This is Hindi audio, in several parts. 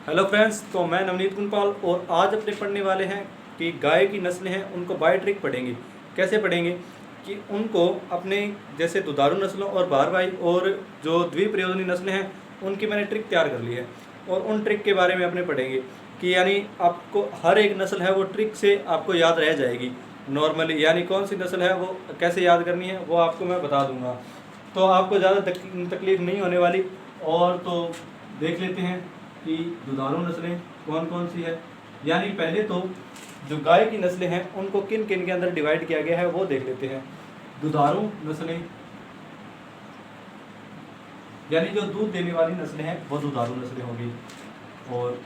हेलो फ्रेंड्स, तो मैं नवनीत कुनपाल और आज अपने पढ़ने वाले हैं कि गाय की नस्लें हैं उनको बाय ट्रिक पढ़ेंगे। कैसे पढ़ेंगे कि उनको अपने जैसे दुधारू नस्लों और भारवाही और जो द्विप्रयोजनी नस्लें हैं उनकी मैंने ट्रिक तैयार कर ली है और उन ट्रिक के बारे में अपने पढ़ेंगे कि यानी आपको हर एक नस्ल है वो ट्रिक से आपको याद रह जाएगी नॉर्मली। यानी कौन सी नस्ल है वो कैसे याद करनी है वो आपको मैं बता दूंगा, तो आपको ज़्यादा तकलीफ नहीं होने वाली। और तो देख लेते हैं कि दुधारू नस्लें कौन कौन सी है। यानी पहले तो जो गाय की नस्लें हैं उनको किन किन के अंदर डिवाइड किया गया है वो देख लेते हैं। दुधारू नस्लें यानी जो दूध देने वाली नस्लें हैं वो दुधारू नस्लें होंगी। और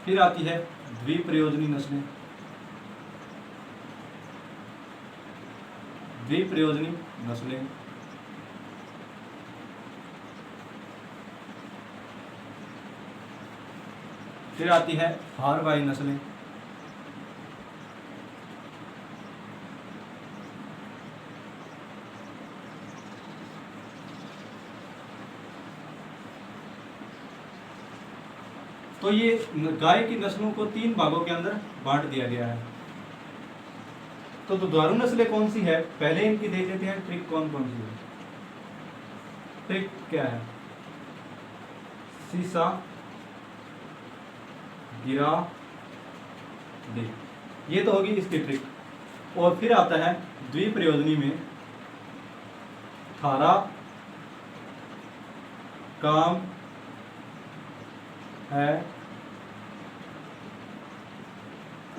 फिर आती है द्विप्रयोजनी नस्लें। द्विप्रयोजनी नस्लें फिर आती है भारवाही नस्लें। तो ये गाय की नस्लों को 3 भागों के अंदर बांट दिया गया है। तो दुधारू नस्लें कौन सी है पहले इनकी देख लेते हैं ट्रिक कौन कौन सी है। ट्रिक क्या है? सीसा गिरा दे, ये तो होगी इसकी ट्रिक। और फिर आता है द्विप्रयोजनी में थारा काम है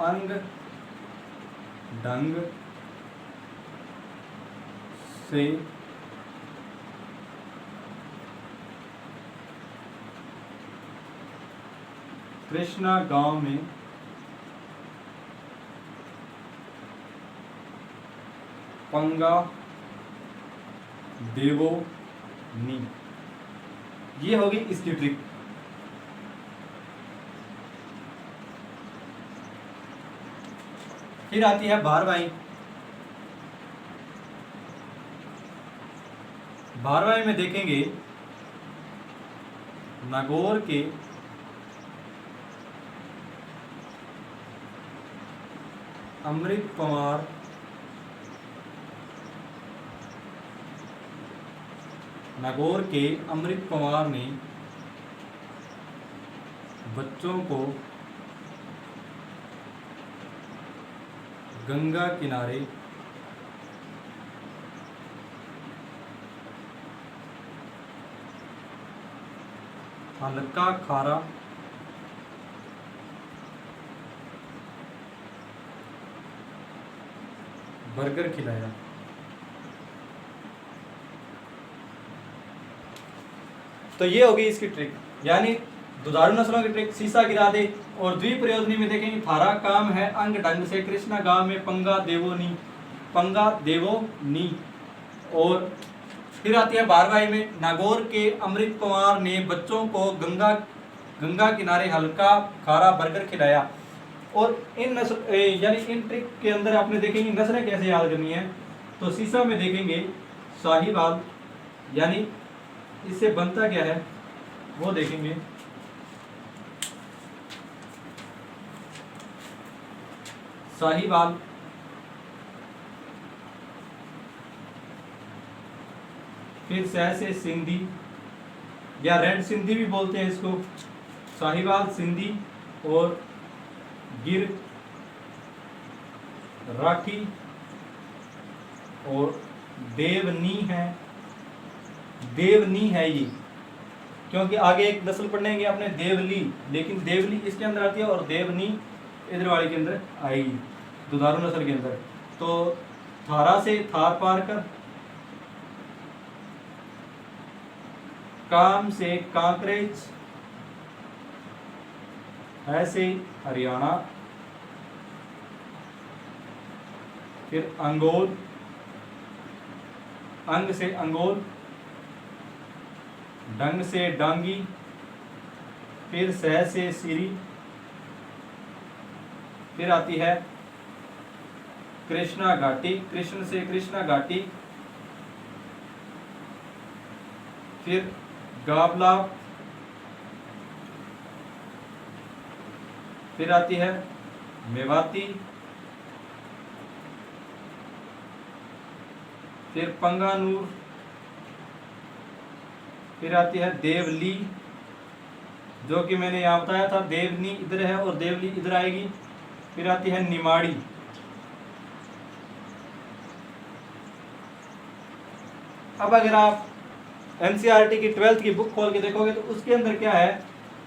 अंग ढंग से कृष्णा गांव में पंगा देवो नी, ये होगी इसकी ट्रिक। फिर आती है भारवाही। भारवाही में देखेंगे नागौर के अमृत कुमार नागौर के अमृत कुमार ने बच्चों को गंगा किनारे हल्का खारा बर्गर खिलाया। तो ये होगी इसकी ट्रिक। यानी दुधारू नस्लों की ट्रिक सीसा गिरा दे। और द्विप्रयोजनी में देखेंगे थारा काम है अंग ढंग से कृष्णा गांव में पंगा देवो नी, पंगा देवो नी। और फिर आती है भारवाही में नागौर के अमृत कुमार ने बच्चों को गंगा किनारे हल्का खारा बर्गर खिलाया। और इन नस्ल यानी इन ट्रिक के अंदर आपने देखेंगे नस्लें कैसे याद करनी है। तो सीसा में देखेंगे साहिवाल, यानी इससे बनता क्या है वो देखेंगे। साहिवाल फिर सह से सिंधी या रेड सिंधी भी बोलते हैं इसको। साहिवाल सिंधी और गिर राठी और देवनी है। देवनी है ये, क्योंकि आगे एक नस्ल पढ़ेंगे अपने देवली, लेकिन देवली इसके अंदर आती है और देवनी इधर वाली के अंदर आएगी दुधारू नस्ल के अंदर। तो थारा से थार पार कर, काम से कांकरेज, ऐसे हरियाणा, फिर अंगोल, अंग से अंगोल, डंग से डांगी, फिर सह से सिरी, फिर आती है कृष्णा घाटी, कृष्ण से कृष्णा घाटी, फिर गाबला, फिर आती है मेवाती, फिर पंगानूर, फिर आती है देवली, जो कि मैंने यहाँ बताया था देवनी इधर है और देवली इधर आएगी। फिर आती है निमाड़ी, अब अगर आप एनसीईआरटी की 12th की बुक खोल के देखोगे तो उसके अंदर क्या है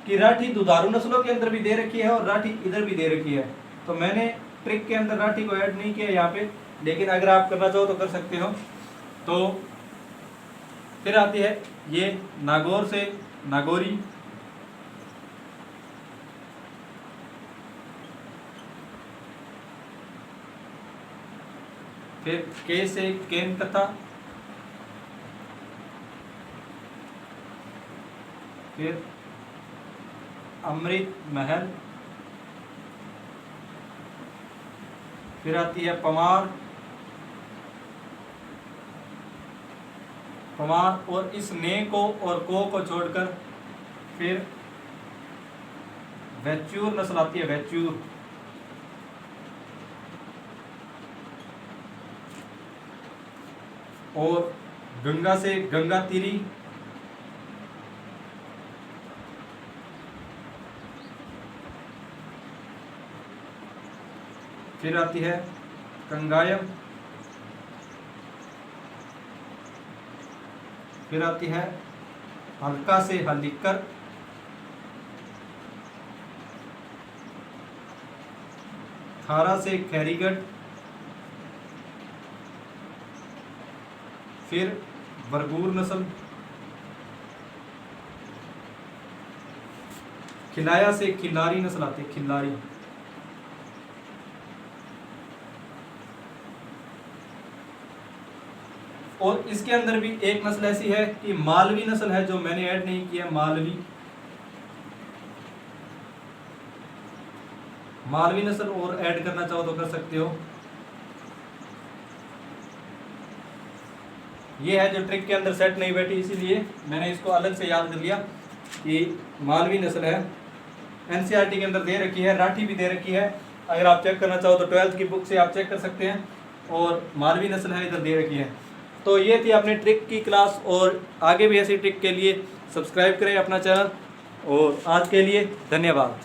कि राठी दुधारू नस्लों के अंदर भी दे रखी है और राठी इधर भी दे रखी है। तो मैंने ट्रिक के अंदर राठी को ऐड नहीं किया यहाँ पे, लेकिन अगर आप करना चाहो तो कर सकते हो। तो फिर आती है ये नागौर से नागौरी, फिर के से केन कथा, फिर अमृत महल, फिर आती है पमार, और इस ने को और को छोड़कर फिर वैच्यूर नस्ल आती है, वैच्यूर। और गंगा से गंगा तीरी, फिर आती है कंगायम, फिर आती है हल्का से हलिकर, थारा से खैरीगढ़, फिर बरगूर नस्ल, खिलाया से खिलारी नस्ल आती है, खिलारी। और इसके अंदर भी एक नस्ल ऐसी है कि मालवी नस्ल है, जो मैंने ऐड नहीं किया, मालवी। मालवी नस्ल और ऐड करना चाहो तो कर सकते हो। ये है जो ट्रिक के अंदर सेट नहीं बैठी, इसीलिए मैंने इसको अलग से याद कर लिया कि मालवी नस्ल है। एनसीईआरटी के अंदर दे रखी है, राठी भी दे रखी है। अगर आप चेक करना चाहो तो 12th की बुक से आप चेक कर सकते हैं। और मालवी नस्ल है, इधर दे रखी है। तो ये थी अपने ट्रिक की क्लास, और आगे भी ऐसी ट्रिक के लिए सब्सक्राइब करें अपना चैनल। और आज के लिए धन्यवाद।